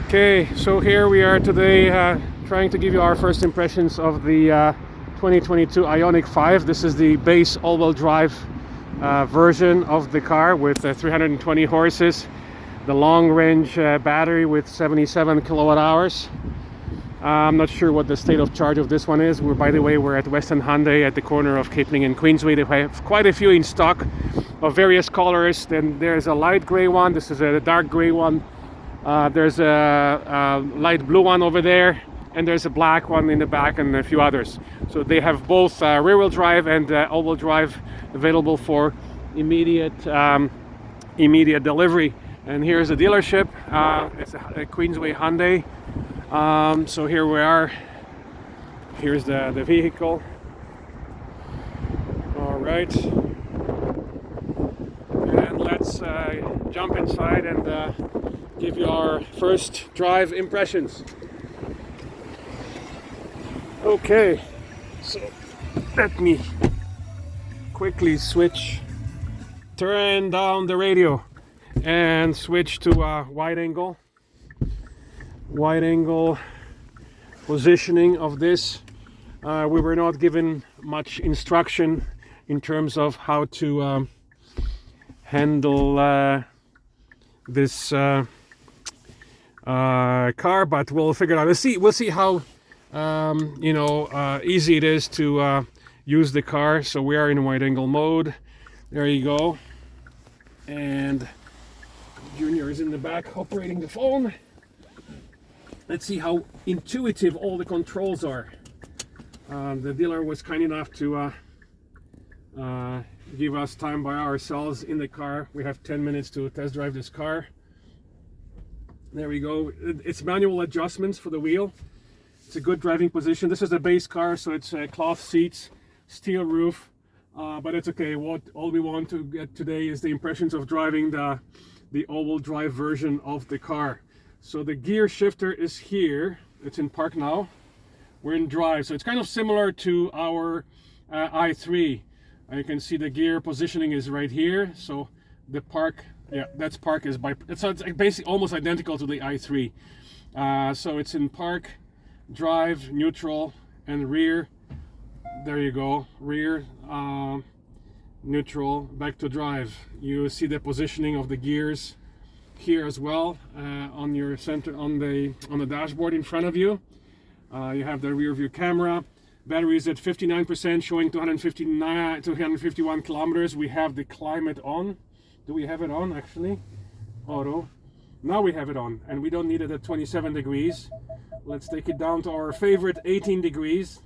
Okay, so here we are today trying to give you our first impressions of the 2022 Ioniq5. This is the base all-wheel drive version of the car with 320 horses, the long-range battery with 77 kilowatt hours. I'm not sure what the state of charge of this one is. By the way, we're at Western Hyundai at the corner of Kipling and Queensway. They have quite a few in stock of various colors. Then there's a light gray one. This is a dark gray one. There's a light blue one over there, and there's a black one in the back, and a few others. So they have both rear-wheel drive and all-wheel drive available for immediate delivery. And here's the dealership. It's a Queensway Hyundai. So here we are. Here's the vehicle. All right, and let's jump inside and give you our first drive impressions. Okay, so let me quickly turn down the radio and switch to wide angle positioning of this. We were not given much instruction in terms of how to handle this car, but we'll figure it out. We'll see how easy it is to use the car. So we are in wide angle mode. There you go. And Junior is in the back operating the phone. Let's see how intuitive all the controls are. The dealer was kind enough to give us time by ourselves in the car. We have 10 minutes to test drive this car. There we go. It's manual adjustments for the wheel. It's a good driving position. This is a base car, so it's cloth seats, steel roof, but it's okay. All we want to get today is the impressions of driving the all-wheel drive version of the car. So the gear shifter is here. It's in park now. We're in drive, so it's kind of similar to our i3. You can see the gear positioning is right here. So the park, that's park is by. It's basically almost identical to the i3. So it's in park, drive, neutral, and rear. There you go, rear, neutral, back to drive. You see the positioning of the gears here as well on your center on the dashboard in front of you. You have the rear view camera. Battery is at 59%, showing 251 kilometers. We have the climate on. Do we have it on actually? Auto. Now we have it on, and we don't need it at 27 degrees. Let's take it down to our favorite 18 degrees.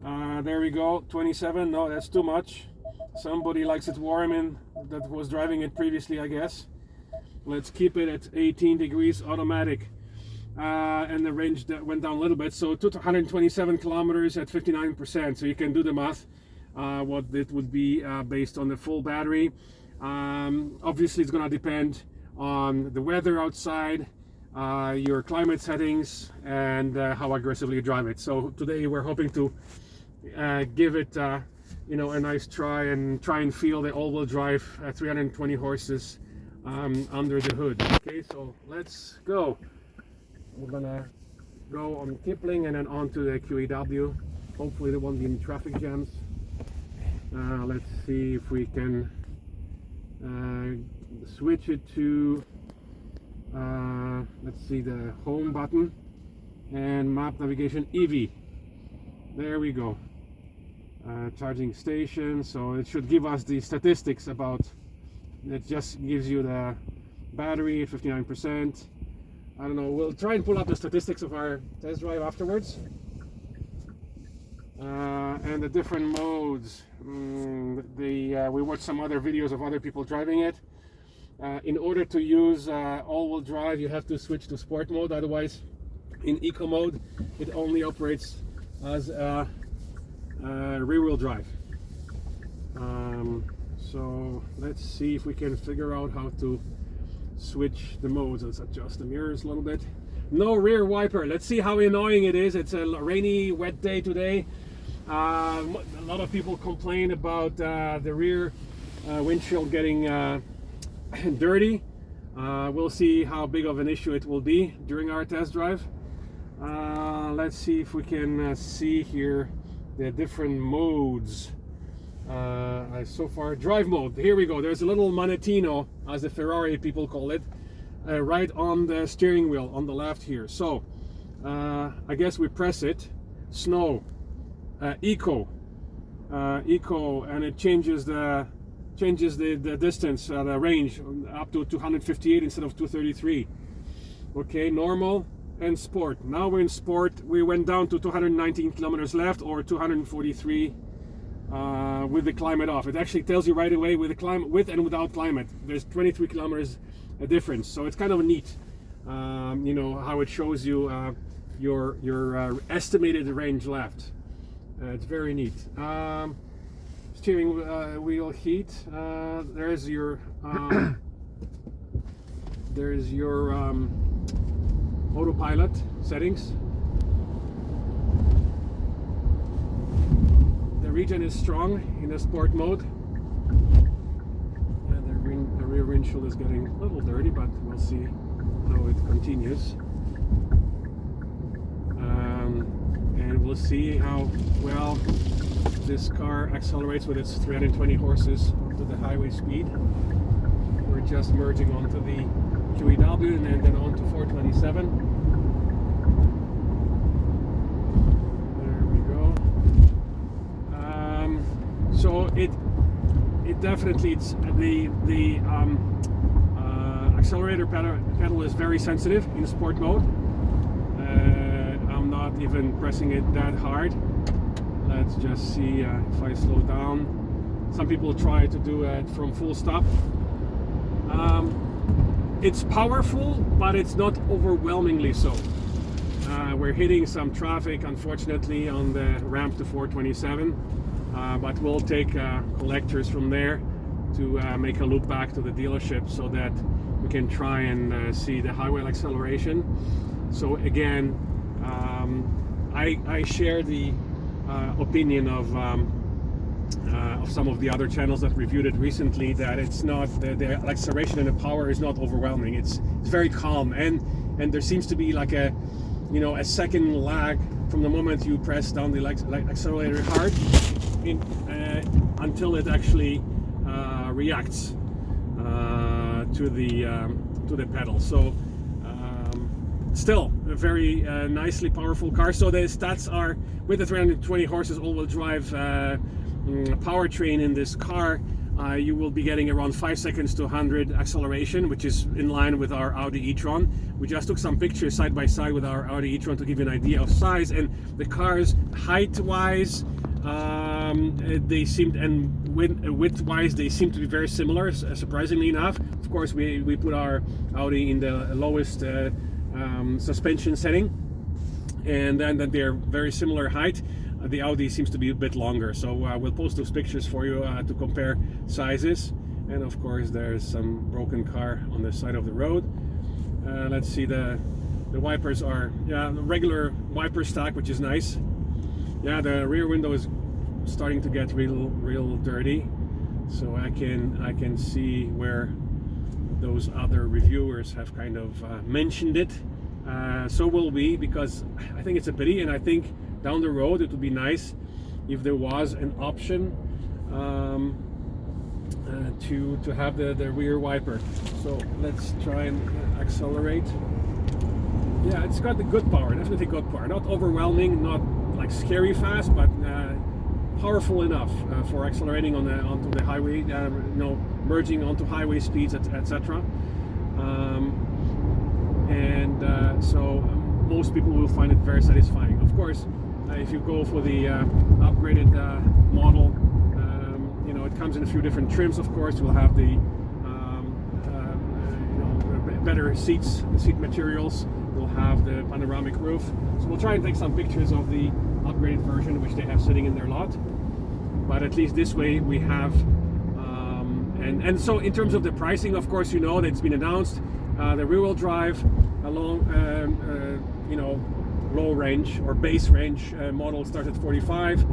There we go, 27. No, that's too much. Somebody likes it warm that was driving it previously, I guess. Let's keep it at 18 degrees automatic. And the range that went down a little bit, so 227 kilometers at 59%. So you can do the math, what it would be based on the full battery. Obviously, it's going to depend on the weather outside, your climate settings, and how aggressively you drive it. So today we're hoping to give it, a nice try and feel the all-wheel drive 320 horses under the hood. Okay, so let's go. We're gonna go on Kipling and then on to the QEW. Hopefully there won't be any traffic jams. Let's see if we can switch it to let's see, the home button and map navigation EV. There we go. Charging station, so it should give us the statistics about it. Just gives you the battery 59%. I don't know, we'll try and pull up the statistics of our test drive afterwards. And the different modes. We watched some other videos of other people driving it. In order to use all-wheel drive, you have to switch to sport mode. Otherwise, in eco mode, it only operates as rear-wheel drive. So let's see if we can figure out how to switch the modes. Let's adjust the mirrors a little bit. No rear wiper. Let's see how annoying it is. It's a rainy, wet day today. A lot of people complain about the rear windshield getting dirty. We'll see how big of an issue it will be during our test drive. Let's see if we can see here the different modes. So far, drive mode. Here we go. There's a little manettino, as the Ferrari people call it, right on the steering wheel on the left here. So I guess we press it. Snow, eco, and it changes the distance, the range up to 258 instead of 233. Okay, normal and sport. Now we're in sport. We went down to 219 kilometers left, or 243 with the climate off. It actually tells you right away with the climate, with and without climate. There's 23 kilometers a difference. So it's kind of neat, you know, how it shows you your estimated range left. It's very neat. Steering wheel heat. There's your autopilot settings. The regen is strong in the sport mode. And the rear windshield is getting a little dirty, but we'll see how it continues. And we'll see how well this car accelerates with its 320 horses onto the highway speed. We're just merging onto the QEW and then onto 427. There we go. So it definitely, it's the accelerator pedal is very sensitive in sport mode. I'm not even pressing it that hard. Let's just see if I slow down. Some people try to do it from full stop. It's powerful, but it's not overwhelmingly so. We're hitting some traffic, unfortunately, on the ramp to 427, but we'll take collectors from there to make a loop back to the dealership so that we can try and see the highway acceleration. So again, I share the opinion of some of the other channels that reviewed it recently, that it's not the acceleration and the power is not overwhelming. It's very calm, and there seems to be like a second lag from the moment you press down the accelerator hard until it actually reacts to the pedal. So still a very nicely powerful car. So the stats are, with the 320 horses all-wheel drive powertrain in this car, you will be getting around 5 seconds to 100 acceleration, which is in line with our Audi e-tron. We just took some pictures side by side with our Audi e-tron to give you an idea of size, and the cars height-wise, they seemed, and width-wise, they seem to be very similar, surprisingly enough. Of course, we put our Audi in the lowest suspension setting, and then they're very similar height. The Audi seems to be a bit longer, so we'll post those pictures for you to compare sizes. And of course, there's some broken car on the side of the road. Let's see, the wipers are regular wiper stack, which is nice. Yeah, the rear window is starting to get real dirty, so I can see where those other reviewers have kind of mentioned it. So will we, because I think it's a pity, and I think down the road it would be nice if there was an option to have the rear wiper. So let's try and accelerate. Yeah, it's got the good power, definitely good power. Not overwhelming, not like scary fast, but powerful enough for accelerating onto the highway, merging onto highway speeds, etc. So most people will find it very satisfying. Of course, if you go for the upgraded model, it comes in a few different trims. Of course, you'll have the better seat materials. We'll have the panoramic roof. So we'll try and take some pictures of the upgraded version, which they have sitting in their lot. But at least this way we have, and so in terms of the pricing, of course, that it's been announced. The rear-wheel drive along, low range or base range model starts at 45,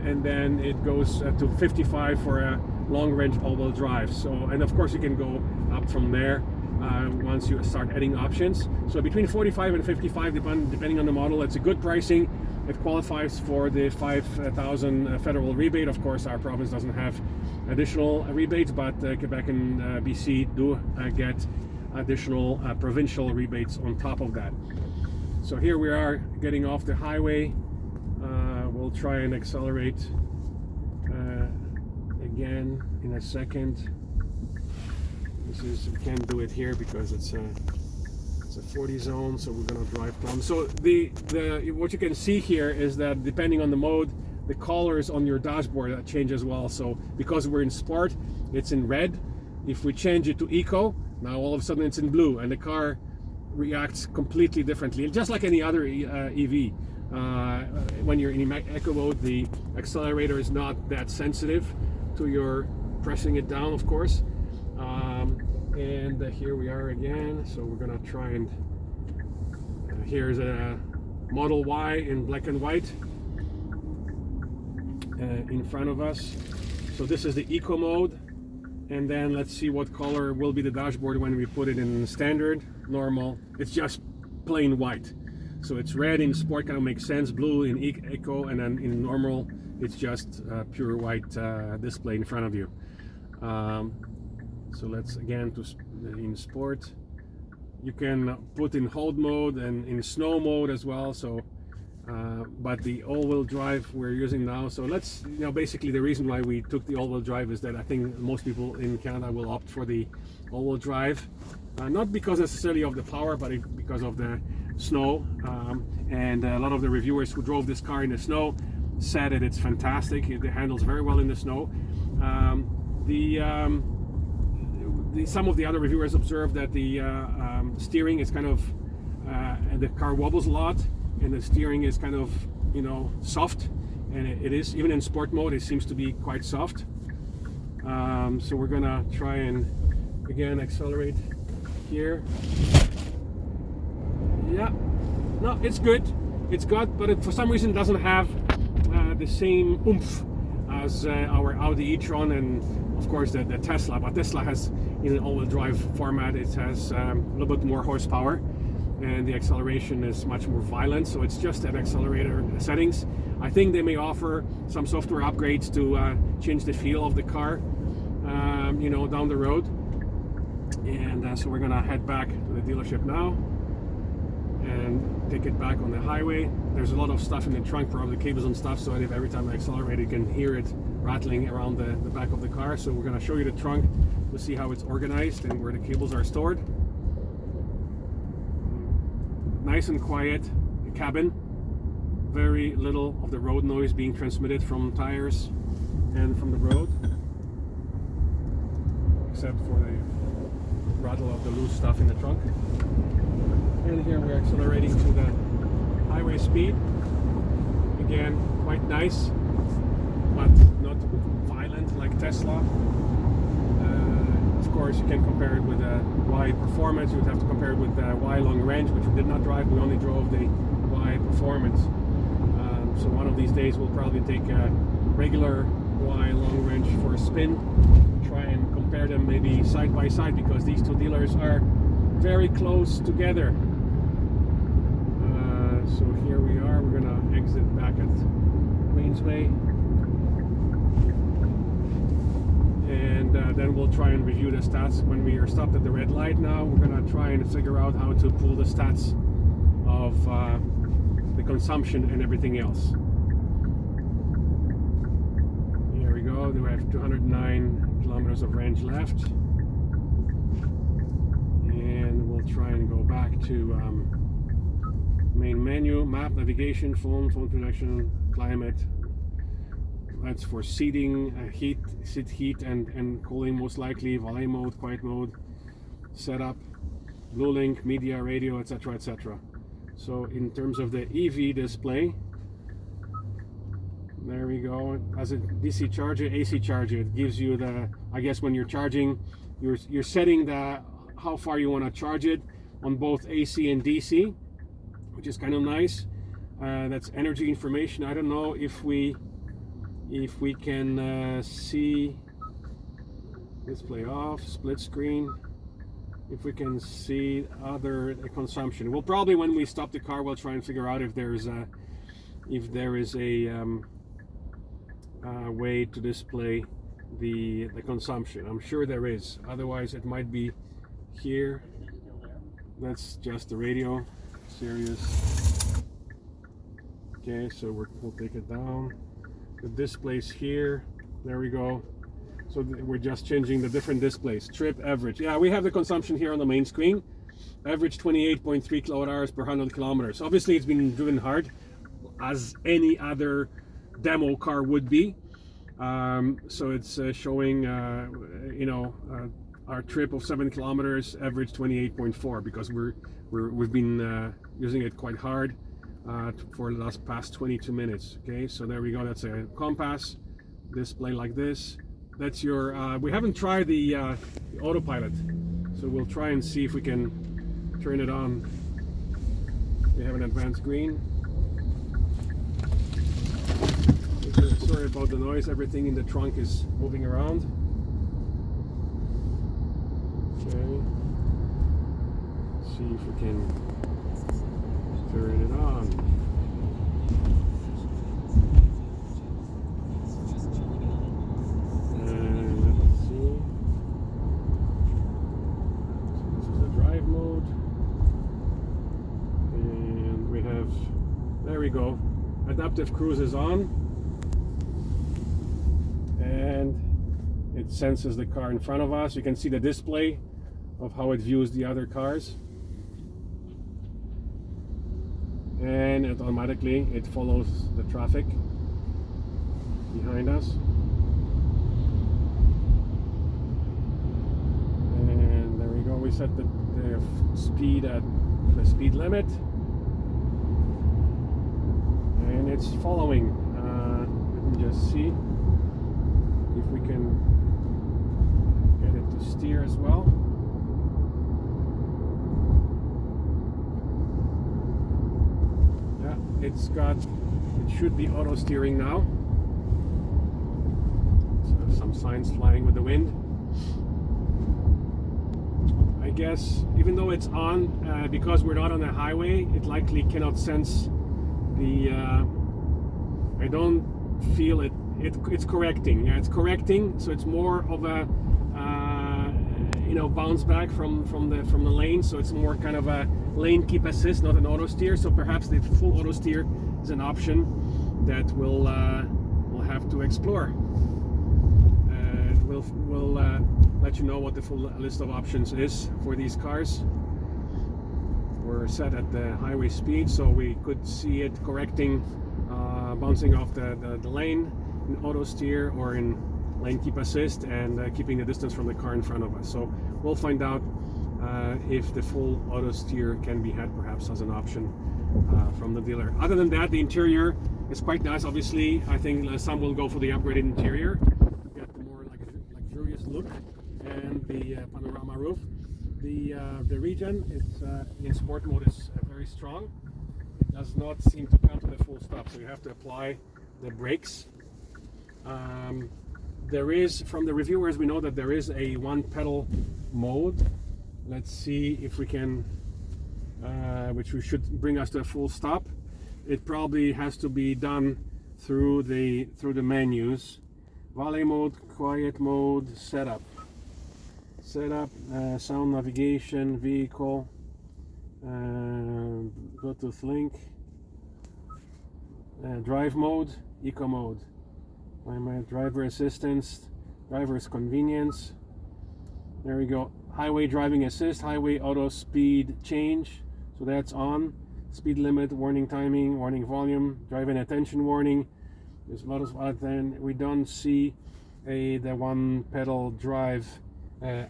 and then it goes to 55 for a long-range all-wheel drive. So, and of course you can go up from there once you start adding options. So between 45 and 55, depending on the model, it's a good pricing. It qualifies for the 5,000 federal rebate. Of course, our province doesn't have additional rebates, but Quebec and BC do get additional provincial rebates on top of that. So here we are getting off the highway. We'll try and accelerate again in a second. We can't do it here because it's a 40 zone, so we're gonna drive down. So what you can see here is that depending on the mode, the colors on your dashboard change as well. So because we're in sport, it's in red. If we change it to eco, now all of a sudden it's in blue, and the car reacts completely differently, just like any other EV. When you're in eco mode, the accelerator is not that sensitive to your pressing it down, of course. And here we are again. So we're gonna try and here's a Model Y in black and white in front of us. So this is the eco mode, and then let's see what color will be the dashboard when we put it in standard. Normal, it's just plain white. So it's red in sport, kind of makes sense, blue in eco, and then in normal it's just pure white display in front of you. So let's again in sport. You can put in hold mode and in snow mode as well. So but the all-wheel drive we're using now, so let's, basically the reason why we took the all-wheel drive is that I think most people in Canada will opt for the all-wheel drive, not because necessarily of the power, but because of the snow. And a lot of the reviewers who drove this car in the snow said that it's fantastic. It handles very well in the snow. Some of the other reviewers observed that the steering is kind of the car wobbles a lot, and the steering is kind of soft, and it is, even in sport mode, it seems to be quite soft. So we're gonna try and again accelerate here. Yeah, no, it's good, but it for some reason doesn't have the same oomph as our Audi e-tron and of course the Tesla. But Tesla has, in an all-wheel drive format, it has a little bit more horsepower, and the acceleration is much more violent. So it's just at accelerator settings. I think they may offer some software upgrades to change the feel of the car, down the road. And so we're gonna head back to the dealership now and take it back on the highway. There's a lot of stuff in the trunk, probably cables and stuff, so every time I accelerate you can hear it rattling around the back of the car. So we're going to show you the trunk to see how it's organized and where the cables are stored. Nice and quiet, the cabin, very little of the road noise being transmitted from tires and from the road, except for the rattle of the loose stuff in the trunk. And here we're accelerating to the highway speed. Again, quite nice, but not violent like Tesla. Of course, you can compare it with the Y Performance. You would have to compare it with the Y Long Range, which we did not drive. We only drove the Y Performance. So one of these days we'll probably take a regular Y Long Range for a spin, try and compare them maybe side by side, because these two dealers are very close together. So here we are, we're gonna exit back at Queensway, and then we'll try and review the stats when we are stopped at the red light. Now we're gonna try and figure out how to pull the stats of the consumption and everything else. Here we go, we have 209 kilometers of range left, and we'll try and go back to main menu, map, navigation, phone protection, climate. That's for seating, seat heat and cooling most likely, valet mode, quiet mode, setup, blue link, media, radio, etc, etc. So in terms of the EV display, there we go. As a DC charger, AC charger, it gives you the, I guess when you're charging, you're setting the how far you want to charge it on both AC and DC, which is kind of nice. That's energy information. I don't know if we can see Display off, split screen. If we can see other consumption, we'll probably, when we stop the car, we'll try and figure out if there is a way to display the consumption. I'm sure there is. Otherwise, it might be here. That's just the radio. Sirius. Okay, so we'll take it down. The displays here. There we go. So we're just changing the different displays. Trip, average. Yeah, we have the consumption here on the main screen. Average 28.3 kilowatt hours per 100 kilometers. Obviously, it's been driven hard, as any other demo car would be. So it's showing, our trip of 7 kilometers, average 28.4, because we've been using it quite hard for the past 22 minutes. Okay, so there we go. That's a compass display like this. That's your. We haven't tried the Autopilot, so we'll try and see if we can turn it on. We have an advanced green. Sorry about the noise. Everything in the trunk is moving around. Okay. Let's see if we can turn it on. There we go. Adaptive cruise is on, and it senses the car in front of us. You can see the display of how it views the other cars, and it automatically follows the traffic behind us. And there we go. We set the speed at the speed limit. And it's following. Let me just see if we can get it to steer as well. Yeah, it should be auto steering now. So some signs flying with the wind. I guess even though it's on, because we're not on a highway, it likely cannot sense I don't feel it. It's correcting. Yeah, it's correcting. So it's more of a bounce back from the lane. So it's more kind of a lane keep assist, not an auto steer. So perhaps the full auto steer is an option that we'll have to explore. We'll let you know what the full list of options is for these cars. We're set at the highway speed, so we could see it correcting, bouncing off the lane in auto steer or in lane keep assist, and keeping the distance from the car in front of us. So we'll find out if the full auto steer can be had perhaps as an option from the dealer. Other than that, the interior is quite nice. Obviously, I think some will go for the upgraded interior, get the more luxurious look, and the panorama roof. The regen is in sport mode is very strong. It does not seem to come to the full stop, so you have to apply the brakes. There is, from the reviewers, we know that there is a one pedal mode. Let's see if we can, which should bring us to a full stop. It probably has to be done through the menus. Valet mode, quiet mode, setup, sound navigation, vehicle, Bluetooth link, drive mode, eco mode, driver assistance, driver's convenience. There we go. Highway driving assist, highway auto speed change, so that's on. Speed limit, warning timing, warning volume, driving attention warning. There's a lot of then we don't see the one pedal drive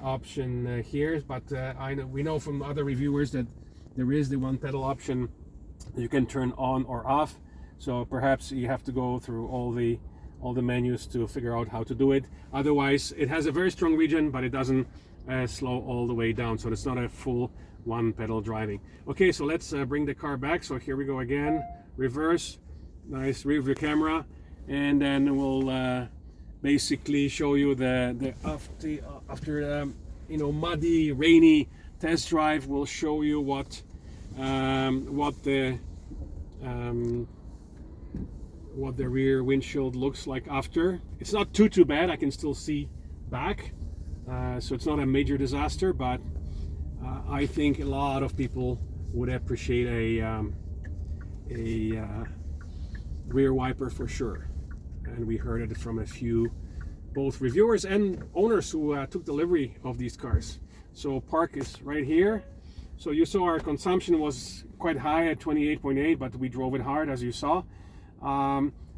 option here, but we know from other reviewers that there is the one pedal option you can turn on or off. So perhaps you have to go through all the menus to figure out how to do it. Otherwise, it has a very strong regen, but it doesn't slow all the way down. So it's not a full one pedal driving. Okay, so let's bring the car back. So here we go again. Reverse, nice rear view camera, and then we'll basically show you the after you know, muddy, rainy test drive. We'll show you what the rear windshield looks like after. It's not too bad. I can still see back, so it's not a major disaster, but I think a lot of people would appreciate a rear wiper for sure. And we heard it from a few both reviewers and owners who took delivery of these cars. So park is right here. So you saw our consumption was quite high at 28.8, but we drove it hard, as you saw.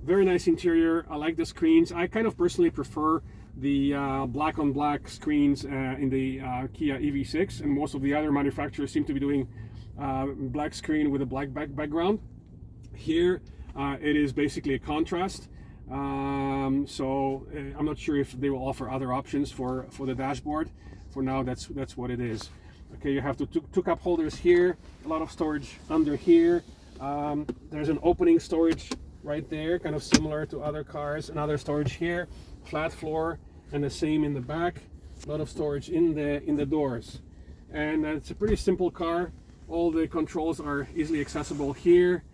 Very nice interior. I like the screens. I kind of personally prefer the black on black screens in the Kia EV6, and most of the other manufacturers seem to be doing black screen with a black background. Here it is basically a contrast. So I'm not sure if they will offer other options for the dashboard. For now, that's what it is. Okay, you have two cup holders here, a lot of storage under here. There's an opening storage right there, kind of similar to other cars. Another storage here, flat floor, and the same in the back. A lot of storage in the doors. And it's a pretty simple car. All the controls are easily accessible here.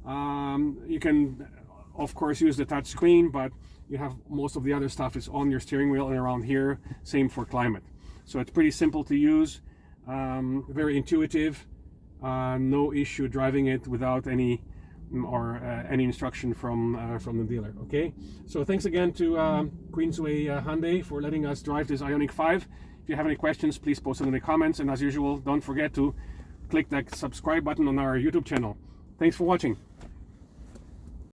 You can, of course, use the touch screen, but you have most of the other stuff is on your steering wheel and around here. Same for climate. So it's pretty simple to use, very intuitive. No issue driving it without any instruction from the dealer. Okay, so thanks again to Queensway Hyundai for letting us drive this Ioniq5. If you have any questions, please post them in the comments, and as usual, don't forget to click that subscribe button on our YouTube channel. Thanks for watching.